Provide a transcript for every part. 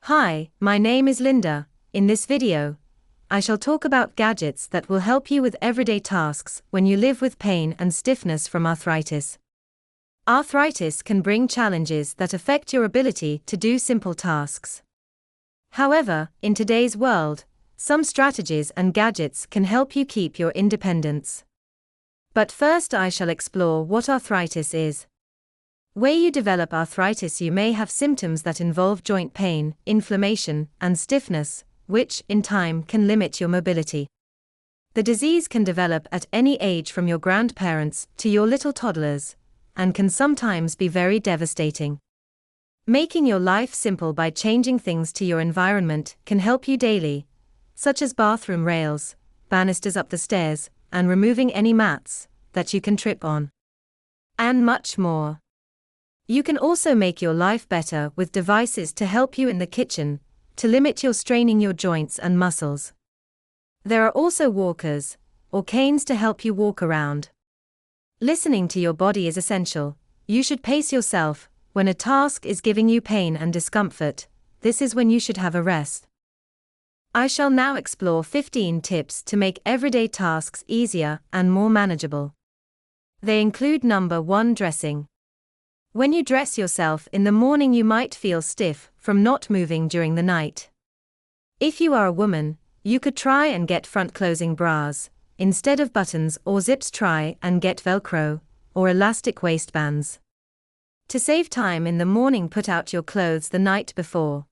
Hi, my name is Linda. In this video, I shall talk about gadgets that will help you with everyday tasks when you live with pain and stiffness from arthritis. Arthritis can bring challenges that affect your ability to do simple tasks. However, in today's world, some strategies and gadgets can help you keep your independence. But first, I shall explore what arthritis is. When you develop arthritis, you may have symptoms that involve joint pain, inflammation, and stiffness, which, in time, can limit your mobility. The disease can develop at any age from your grandparents to your little toddlers, and can sometimes be very devastating. Making your life simple by changing things to your environment can help you daily, such as bathroom rails, banisters up the stairs, and removing any mats that you can trip on, and much more. You can also make your life better with devices to help you in the kitchen, to limit your straining your joints and muscles. There are also walkers, or canes to help you walk around. Listening to your body is essential. You should pace yourself. When a task is giving you pain and discomfort, this is when you should have a rest. I shall now explore 15 tips to make everyday tasks easier and more manageable. They include number 1, dressing. When you dress yourself in the morning, you might feel stiff from not moving during the night. If you are a woman, you could try and get front-closing bras. Instead of buttons or zips, try and get Velcro or elastic waistbands. To save time in the morning, put out your clothes the night before.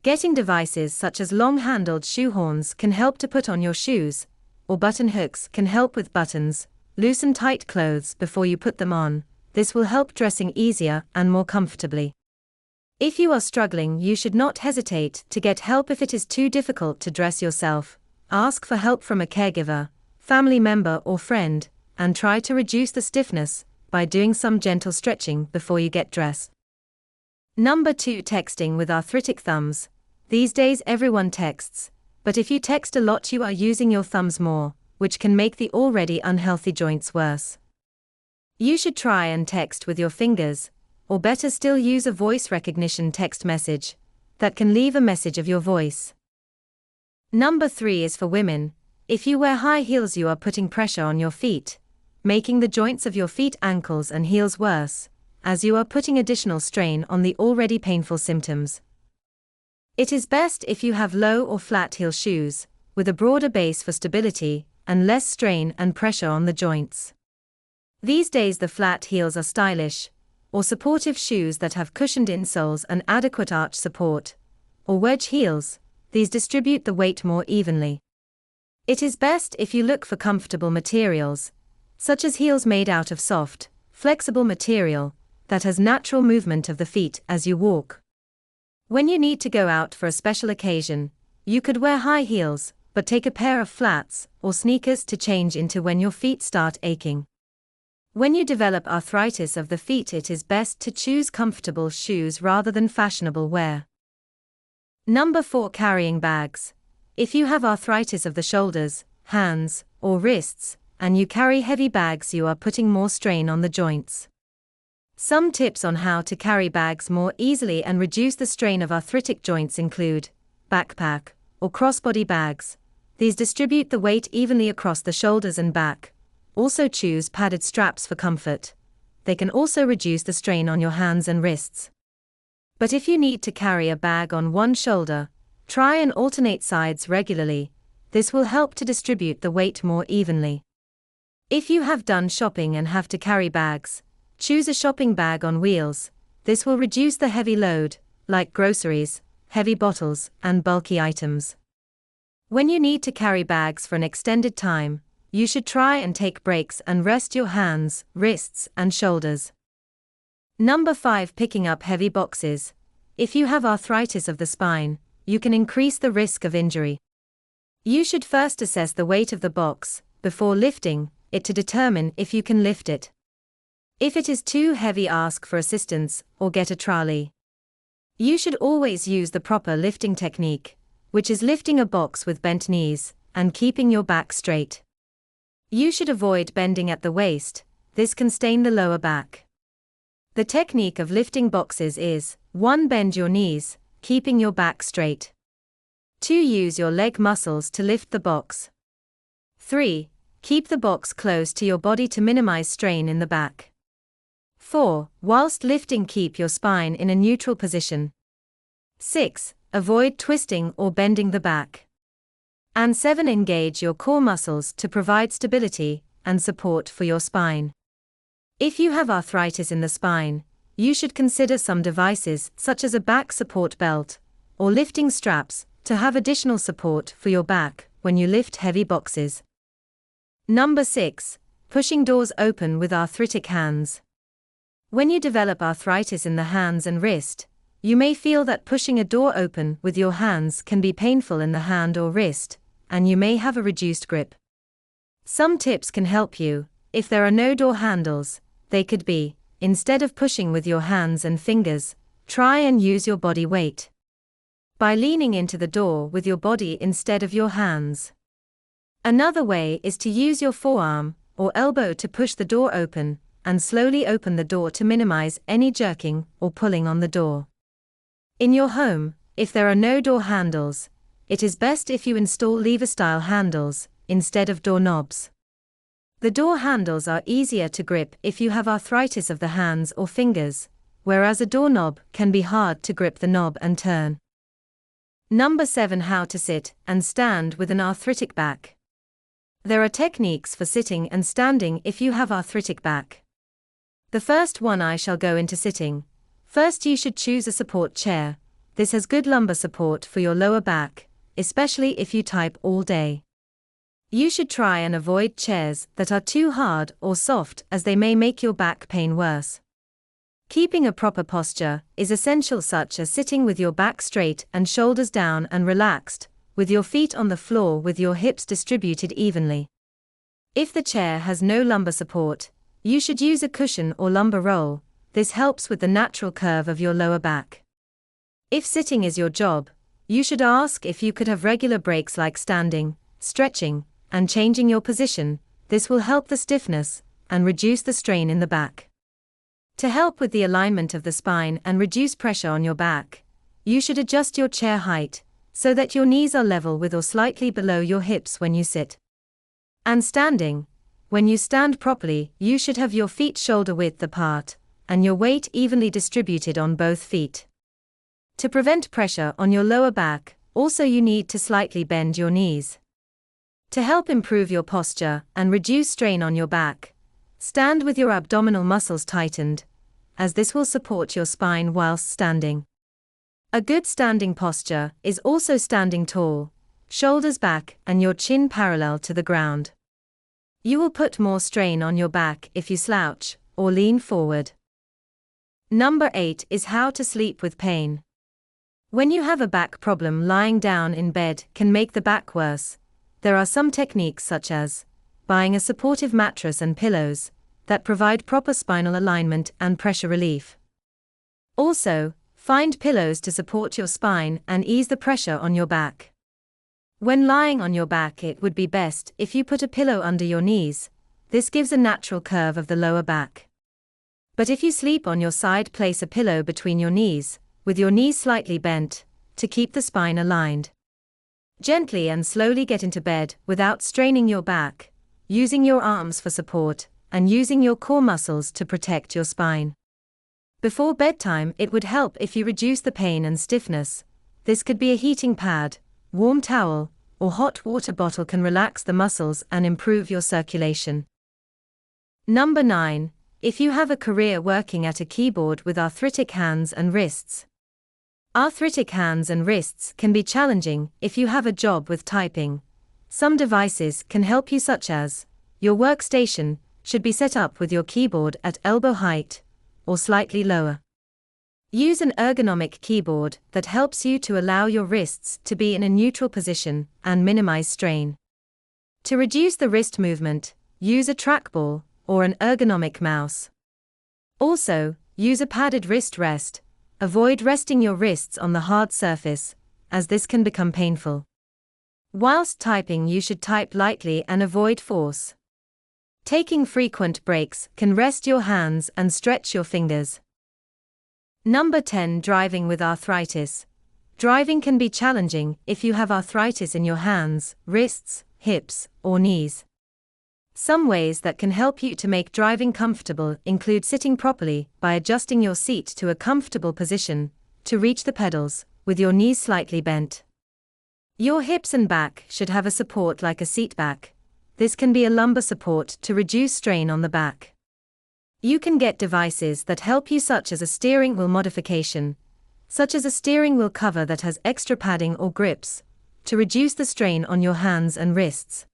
Getting devices such as long-handled shoehorns can help to put on your shoes, or button hooks can help with buttons. Loosen tight clothes before you put them on. This will help dressing easier and more comfortably. If you are struggling, you should not hesitate to get help if it is too difficult to dress yourself. Ask for help from a caregiver, family member, or friend, and try to reduce the stiffness by doing some gentle stretching before you get dressed. Number 2, texting with arthritic thumbs. These days everyone texts, but if you text a lot, you are using your thumbs more, which can make the already unhealthy joints worse. You should try and text with your fingers, or better still, use a voice recognition text message that can leave a message of your voice. Number 3 is for women. If you wear high heels, you are putting pressure on your feet, making the joints of your feet, ankles, and heels worse, as you are putting additional strain on the already painful symptoms. It is best if you have low or flat heel shoes, with a broader base for stability and less strain and pressure on the joints. These days the flat heels are stylish, or supportive shoes that have cushioned insoles and adequate arch support, or wedge heels. These distribute the weight more evenly. It is best if you look for comfortable materials, such as heels made out of soft, flexible material that has natural movement of the feet as you walk. When you need to go out for a special occasion, you could wear high heels, but take a pair of flats or sneakers to change into when your feet start aching. When you develop arthritis of the feet, it is best to choose comfortable shoes rather than fashionable wear. Number 4, carrying bags. If you have arthritis of the shoulders, hands, or wrists, and you carry heavy bags, you are putting more strain on the joints. Some tips on how to carry bags more easily and reduce the strain of arthritic joints include backpack or crossbody bags. These distribute the weight evenly across the shoulders and back. Also choose padded straps for comfort. They can also reduce the strain on your hands and wrists. But if you need to carry a bag on one shoulder, try and alternate sides regularly. This will help to distribute the weight more evenly. If you have done shopping and have to carry bags, choose a shopping bag on wheels. This will reduce the heavy load, like groceries, heavy bottles, and bulky items. When you need to carry bags for an extended time, you should try and take breaks and rest your hands, wrists, and shoulders. Number 5, picking up heavy boxes. If you have arthritis of the spine, you can increase the risk of injury. You should first assess the weight of the box before lifting it to determine if you can lift it. If it is too heavy, ask for assistance or get a trolley. You should always use the proper lifting technique, which is lifting a box with bent knees and keeping your back straight. You should avoid bending at the waist. This can stain the lower back. The technique of lifting boxes is 1. Bend your knees, keeping your back straight. 2. Use your leg muscles to lift the box. 3. Keep the box close to your body to minimize strain in the back. 4. Whilst lifting, keep your spine in a neutral position. 6. Avoid twisting or bending the back. And 7. Engage your core muscles to provide stability and support for your spine. If you have arthritis in the spine, you should consider some devices such as a back support belt or lifting straps to have additional support for your back when you lift heavy boxes. Number 6. Pushing doors open with arthritic hands. When you develop arthritis in the hands and wrist, you may feel that pushing a door open with your hands can be painful in the hand or wrist, and you may have a reduced grip. Some tips can help you. If there are no door handles, they could be, instead of pushing with your hands and fingers, try and use your body weight by leaning into the door with your body instead of your hands. Another way is to use your forearm or elbow to push the door open and slowly open the door to minimize any jerking or pulling on the door. In your home, if there are no door handles, it is best if you install lever-style handles instead of doorknobs. The door handles are easier to grip if you have arthritis of the hands or fingers, whereas a doorknob can be hard to grip the knob and turn. Number 7. How to sit and stand with an arthritic back. There are techniques for sitting and standing if you have arthritic back. The first one I shall go into sitting. First, you should choose a support chair. This has good lumbar support for your lower back, especially if you type all day. You should try and avoid chairs that are too hard or soft, as they may make your back pain worse. Keeping a proper posture is essential, such as sitting with your back straight and shoulders down and relaxed, with your feet on the floor with your hips distributed evenly. If the chair has no lumbar support, you should use a cushion or lumbar roll. This helps with the natural curve of your lower back. If sitting is your job, you should ask if you could have regular breaks like standing, stretching, and changing your position. This will help the stiffness and reduce the strain in the back. To help with the alignment of the spine and reduce pressure on your back, you should adjust your chair height so that your knees are level with or slightly below your hips when you sit. And standing, when you stand properly, you should have your feet shoulder width apart and your weight evenly distributed on both feet. To prevent pressure on your lower back, also you need to slightly bend your knees. To help improve your posture and reduce strain on your back, stand with your abdominal muscles tightened, as this will support your spine whilst standing. A good standing posture is also standing tall, shoulders back and your chin parallel to the ground. You will put more strain on your back if you slouch or lean forward. Number 8 is how to sleep with pain. When you have a back problem, lying down in bed can make the back worse. There are some techniques such as buying a supportive mattress and pillows that provide proper spinal alignment and pressure relief. Also, find pillows to support your spine and ease the pressure on your back. When lying on your back, it would be best if you put a pillow under your knees. This gives a natural curve of the lower back. But if you sleep on your side, place a pillow between your knees, with your knees slightly bent, to keep the spine aligned. Gently and slowly get into bed without straining your back, using your arms for support, and using your core muscles to protect your spine. Before bedtime, it would help if you reduce the pain and stiffness. This could be a heating pad, warm towel, or hot water bottle can relax the muscles and improve your circulation. Number 9. If you have a career working at a keyboard with arthritic hands and wrists. Arthritic hands and wrists can be challenging if you have a job with typing. Some devices can help you, such as your workstation should be set up with your keyboard at elbow height or slightly lower. Use an ergonomic keyboard that helps you to allow your wrists to be in a neutral position and minimize strain. To reduce the wrist movement, use a trackball or an ergonomic mouse. Also, use a padded wrist rest. Avoid resting your wrists on the hard surface, as this can become painful. Whilst typing, you should type lightly and avoid force. Taking frequent breaks can rest your hands and stretch your fingers. Number 10. Driving with arthritis. Driving can be challenging if you have arthritis in your hands, wrists, hips, or knees. Some ways that can help you to make driving comfortable include sitting properly by adjusting your seat to a comfortable position to reach the pedals, with your knees slightly bent. Your hips and back should have a support like a seat back. This can be a lumbar support to reduce strain on the back. You can get devices that help you, such as a steering wheel modification, such as a steering wheel cover that has extra padding or grips, to reduce the strain on your hands and wrists.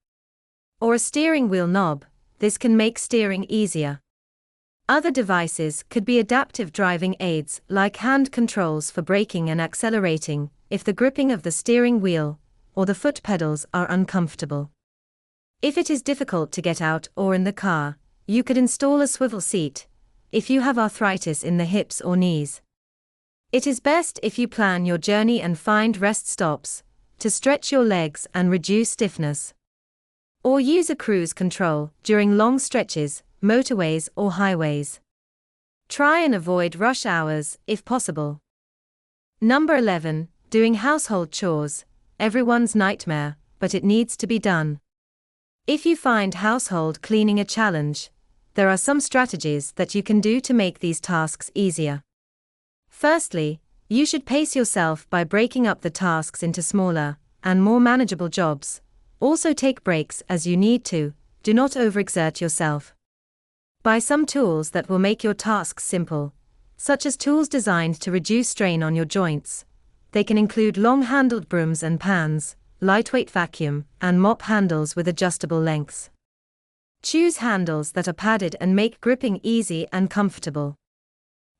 Or a steering wheel knob, this can make steering easier. Other devices could be adaptive driving aids like hand controls for braking and accelerating, if the gripping of the steering wheel or the foot pedals are uncomfortable. If it is difficult to get out or in the car, you could install a swivel seat, if you have arthritis in the hips or knees. It is best if you plan your journey and find rest stops to stretch your legs and reduce stiffness. Or use a cruise control during long stretches, motorways or highways. Try and avoid rush hours if possible. Number 11, doing household chores, everyone's nightmare, but it needs to be done. If you find household cleaning a challenge, there are some strategies that you can do to make these tasks easier. Firstly, you should pace yourself by breaking up the tasks into smaller and more manageable jobs. Also take breaks as you need to, do not overexert yourself. Buy some tools that will make your tasks simple, such as tools designed to reduce strain on your joints. They can include long-handled brooms and pans, lightweight vacuum, and mop handles with adjustable lengths. Choose handles that are padded and make gripping easy and comfortable.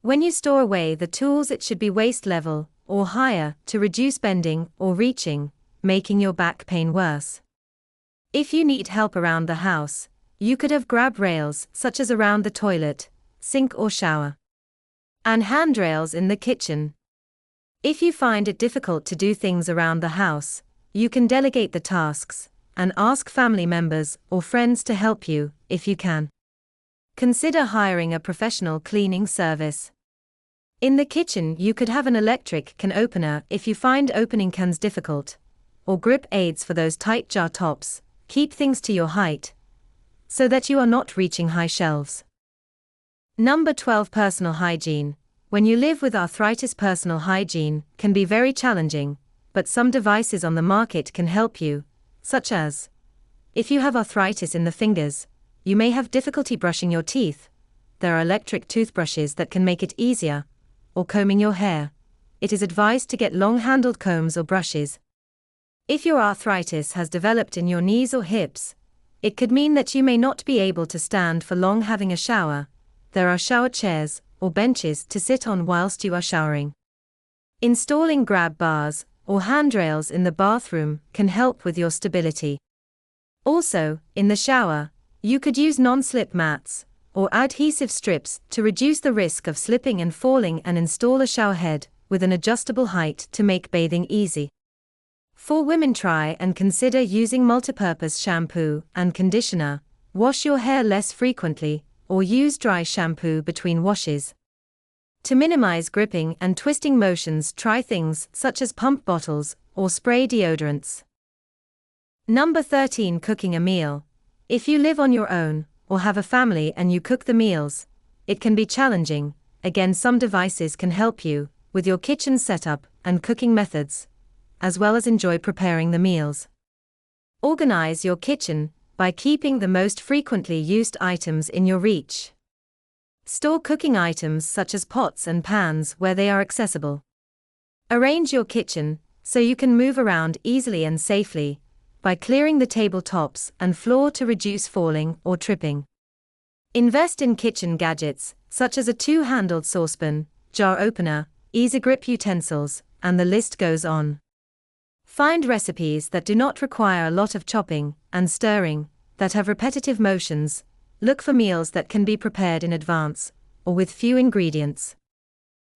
When you store away the tools, it should be waist level or higher to reduce bending or reaching, making your back pain worse. If you need help around the house, you could have grab rails such as around the toilet, sink or shower, and handrails in the kitchen. If you find it difficult to do things around the house, you can delegate the tasks and ask family members or friends to help you if you can. Consider hiring a professional cleaning service. In the kitchen, you could have an electric can opener if you find opening cans difficult, or grip aids for those tight jar tops. Keep things to your height, so that you are not reaching high shelves. Number 12, personal hygiene. When you live with arthritis, personal hygiene can be very challenging, but some devices on the market can help you, such as, if you have arthritis in the fingers, you may have difficulty brushing your teeth, there are electric toothbrushes that can make it easier, or combing your hair. It is advised to get long-handled combs or brushes. If your arthritis has developed in your knees or hips, it could mean that you may not be able to stand for long having a shower. There are shower chairs or benches to sit on whilst you are showering. Installing grab bars or handrails in the bathroom can help with your stability. Also, in the shower, you could use non-slip mats or adhesive strips to reduce the risk of slipping and falling, and install a shower head with an adjustable height to make bathing easy. For women, try and consider using multipurpose shampoo and conditioner. Wash your hair less frequently, or use dry shampoo between washes. To minimize gripping and twisting motions, try things such as pump bottles or spray deodorants. Number 13, cooking a meal. If you live on your own or have a family and you cook the meals, it can be challenging. Again, some devices can help you with your kitchen setup and cooking methods, as well as enjoy preparing the meals. Organize your kitchen by keeping the most frequently used items in your reach. Store cooking items such as pots and pans where they are accessible. Arrange your kitchen so you can move around easily and safely by clearing the tabletops and floor to reduce falling or tripping. Invest in kitchen gadgets such as a two-handled saucepan, jar opener, easy grip utensils, and the list goes on. Find recipes that do not require a lot of chopping and stirring, that have repetitive motions. Look for meals that can be prepared in advance, or with few ingredients.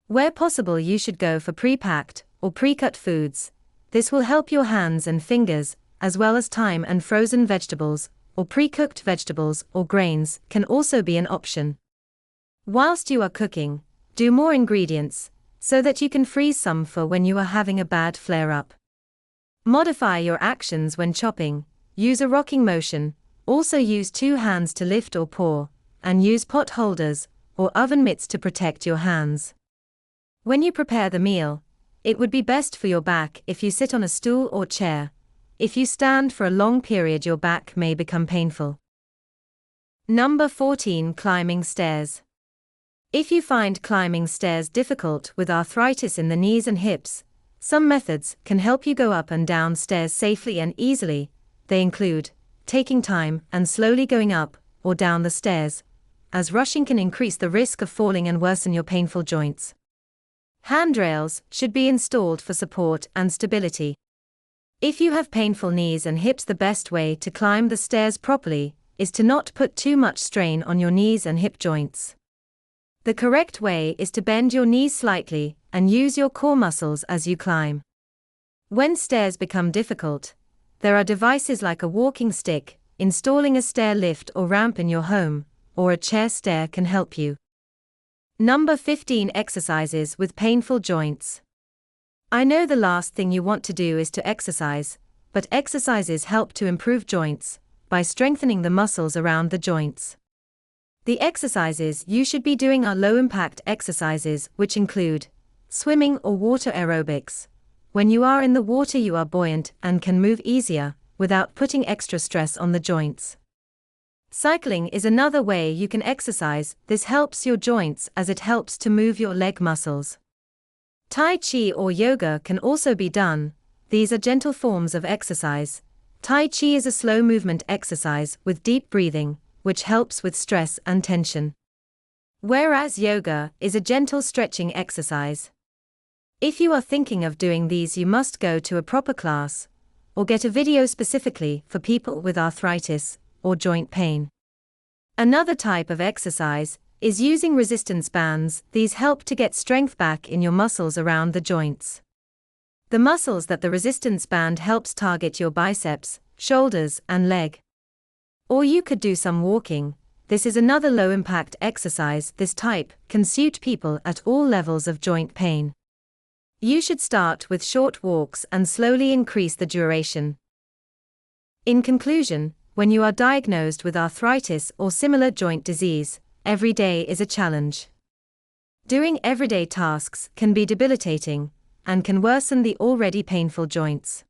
Where possible, you should go for pre-packed or pre-cut foods. This will help your hands and fingers, as well as time, and frozen vegetables, or pre-cooked vegetables or grains can also be an option. Whilst you are cooking, do more ingredients. so that you can freeze some for when you are having a bad flare-up. Modify your actions when chopping. Use a rocking motion, also use 2 hands to lift or pour, and use pot holders or oven mitts to protect your hands. When you prepare the meal, it would be best for your back if you sit on a stool or chair. If you stand for a long period, your back may become painful. Number 14. Climbing stairs. If you find climbing stairs difficult with arthritis in the knees and hips, some methods can help you go up and down stairs safely and easily. They include taking time and slowly going up or down the stairs, as rushing can increase the risk of falling and worsen your painful joints. Handrails should be installed for support and stability. If you have painful knees and hips, the best way to climb the stairs properly is to not put too much strain on your knees and hip joints. The correct way is to bend your knees slightly and use your core muscles as you climb. When stairs become difficult, there are devices like a walking stick, installing a stair lift or ramp in your home, or a chair stair can help you. Number 15. Exercises with painful joints. I know the last thing you want to do is to exercise, but exercises help to improve joints by strengthening the muscles around the joints. The exercises you should be doing are low-impact exercises, which include swimming or water aerobics. When you are in the water, you are buoyant and can move easier without putting extra stress on the joints. Cycling is another way you can exercise. This helps your joints as it helps to move your leg muscles. Tai Chi or yoga can also be done. These are gentle forms of exercise. Tai Chi is a slow movement exercise with deep breathing, which helps with stress and tension. Whereas yoga is a gentle stretching exercise. If you are thinking of doing these, you must go to a proper class, or get a video specifically for people with arthritis or joint pain. Another type of exercise is using resistance bands. These help to get strength back in your muscles around the joints. The muscles that the resistance band helps target your biceps, shoulders, and leg. Or you could do some walking. This is another low-impact exercise. This type can suit people at all levels of joint pain. You should start with short walks and slowly increase the duration. In conclusion, when you are diagnosed with arthritis or similar joint disease, every day is a challenge. Doing everyday tasks can be debilitating and can worsen the already painful joints.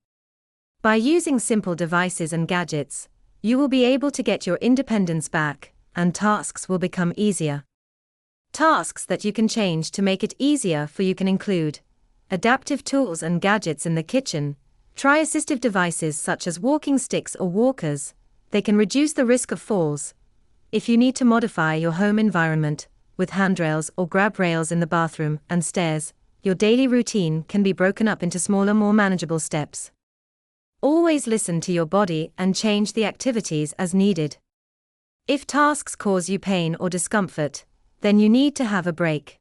By using simple devices and gadgets, you will be able to get your independence back, and tasks will become easier. Tasks that you can change to make it easier for you can include adaptive tools and gadgets in the kitchen. Try assistive devices such as walking sticks or walkers. They can reduce the risk of falls. If you need to modify your home environment with handrails or grab rails in the bathroom and stairs, your daily routine can be broken up into smaller, more manageable steps. Always listen to your body and change the activities as needed. If tasks cause you pain or discomfort, then you need to have a break.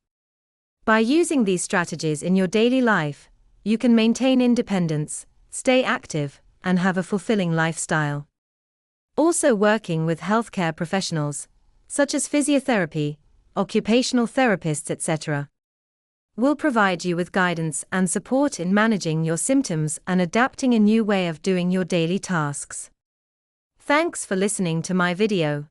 By using these strategies in your daily life, you can maintain independence, stay active, and have a fulfilling lifestyle. Also, working with healthcare professionals, such as physiotherapy, occupational therapists, etc., will provide you with guidance and support in managing your symptoms and adapting a new way of doing your daily tasks. Thanks for listening to my video.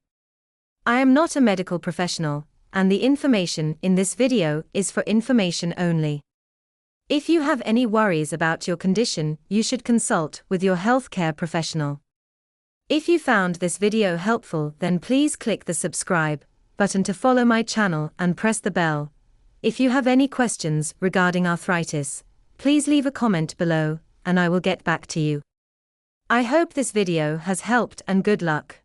I am not a medical professional, and the information in this video is for information only. If you have any worries about your condition, you should consult with your healthcare professional. If you found this video helpful, then please click the subscribe button to follow my channel and press the bell. If you have any questions regarding arthritis, please leave a comment below, and I will get back to you. I hope this video has helped, and good luck.